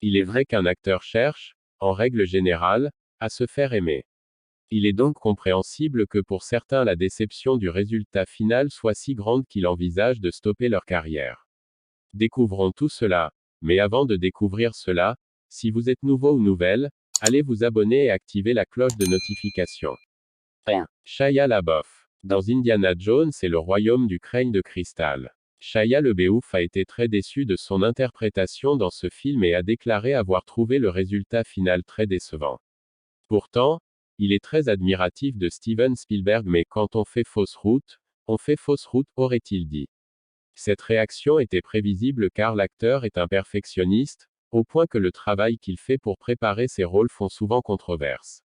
Il est vrai qu'un acteur cherche, en règle générale, à se faire aimer. Il est donc compréhensible que pour certains la déception du résultat final soit si grande qu'ils envisagent de stopper leur carrière. Découvrons tout cela, mais avant de découvrir cela, si vous êtes nouveau ou nouvelle, allez vous abonner et activer la cloche de notification. 1. Shia LaBeouf. Dans Indiana Jones et le royaume du crâne de cristal. Shia LaBeouf a été très déçu de son interprétation dans ce film et a déclaré avoir trouvé le résultat final très décevant. Pourtant, il est très admiratif de Steven Spielberg, mais quand on fait fausse route, aurait-il dit. Cette réaction était prévisible car l'acteur est un perfectionniste, au point que le travail qu'il fait pour préparer ses rôles font souvent controverse.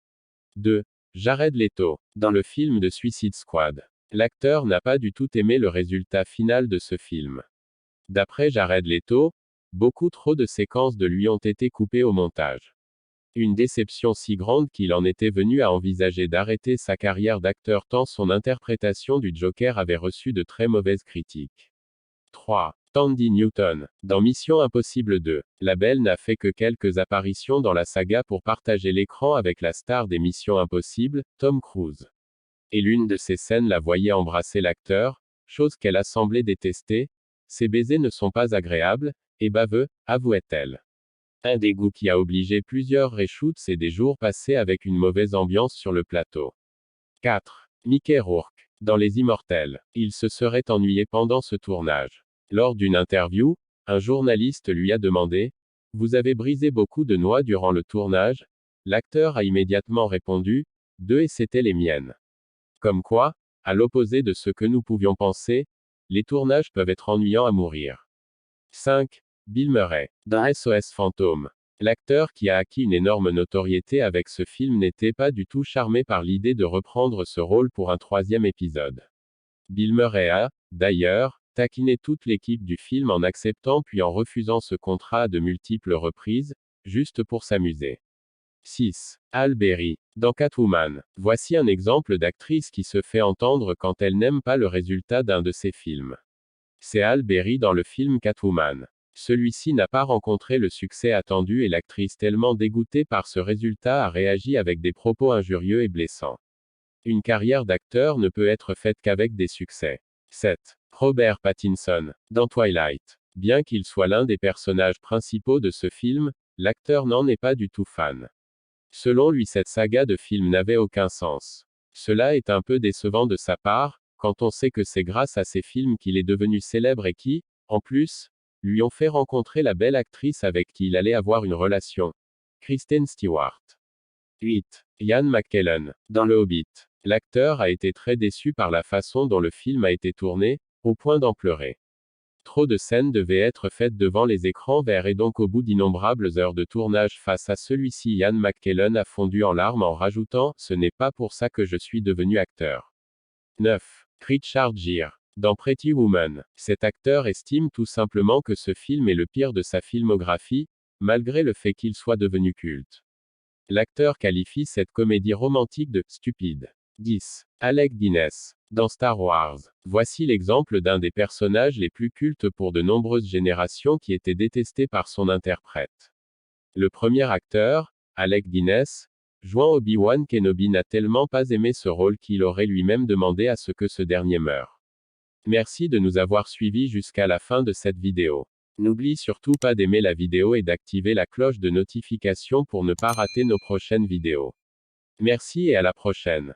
2. Jared Leto. Dans le film de Suicide Squad. L'acteur n'a pas du tout aimé le résultat final de ce film. D'après Jared Leto, beaucoup trop de séquences de lui ont été coupées au montage. Une déception si grande qu'il en était venu à envisager d'arrêter sa carrière d'acteur tant son interprétation du Joker avait reçu de très mauvaises critiques. 3. Thandie Newton. Dans Mission Impossible 2, la belle n'a fait que quelques apparitions dans la saga pour partager l'écran avec la star des Missions Impossibles, Tom Cruise. Et l'une de ces scènes la voyait embrasser l'acteur, chose qu'elle a semblé détester. Ces baisers ne sont pas agréables, et baveux, avouait-elle. Un dégoût qui a obligé plusieurs reshoots et des jours passés avec une mauvaise ambiance sur le plateau. 4. Mickey Rourke. Dans Les Immortels, il se serait ennuyé pendant ce tournage. Lors d'une interview, un journaliste lui a demandé: « Vous avez brisé beaucoup de noix durant le tournage ?» L'acteur a immédiatement répondu: « 2 et c'était les miennes. » Comme quoi, à l'opposé de ce que nous pouvions penser, les tournages peuvent être ennuyants à mourir. 5. Bill Murray. Dans SOS Fantôme. L'acteur qui a acquis une énorme notoriété avec ce film n'était pas du tout charmé par l'idée de reprendre ce rôle pour un 3e épisode. Bill Murray a, d'ailleurs, taquiné toute l'équipe du film en acceptant puis en refusant ce contrat à de multiples reprises, juste pour s'amuser. 6. Halle Berry. Dans Catwoman. Voici un exemple d'actrice qui se fait entendre quand elle n'aime pas le résultat d'un de ses films. C'est Halle Berry dans le film Catwoman. Celui-ci n'a pas rencontré le succès attendu et l'actrice, tellement dégoûtée par ce résultat, a réagi avec des propos injurieux et blessants. Une carrière d'acteur ne peut être faite qu'avec des succès. 7. Robert Pattinson. Dans Twilight. Bien qu'il soit l'un des personnages principaux de ce film, l'acteur n'en est pas du tout fan. Selon lui, cette saga de films n'avait aucun sens. Cela est un peu décevant de sa part, quand on sait que c'est grâce à ces films qu'il est devenu célèbre et qui, en plus, lui ont fait rencontrer la belle actrice avec qui il allait avoir une relation. Kristen Stewart. 8. Ian McKellen. Dans Le Hobbit. L'acteur a été très déçu par la façon dont le film a été tourné, au point d'en pleurer. Trop de scènes devaient être faites devant les écrans verts et donc au bout d'innombrables heures de tournage face à celui-ci, Ian McKellen a fondu en larmes en rajoutant: « Ce n'est pas pour ça que je suis devenu acteur. » 9. Richard Gere. Dans Pretty Woman. Cet acteur estime tout simplement que ce film est le pire de sa filmographie, malgré le fait qu'il soit devenu culte. L'acteur qualifie cette comédie romantique de « stupide ». 10. Alec Guinness. Dans Star Wars. Voici l'exemple d'un des personnages les plus cultes pour de nombreuses générations qui était détesté par son interprète. Le premier acteur, Alec Guinness, jouant Obi-Wan Kenobi, n'a tellement pas aimé ce rôle qu'il aurait lui-même demandé à ce que ce dernier meure. Merci de nous avoir suivis jusqu'à la fin de cette vidéo. N'oublie surtout pas d'aimer la vidéo et d'activer la cloche de notification pour ne pas rater nos prochaines vidéos. Merci et à la prochaine.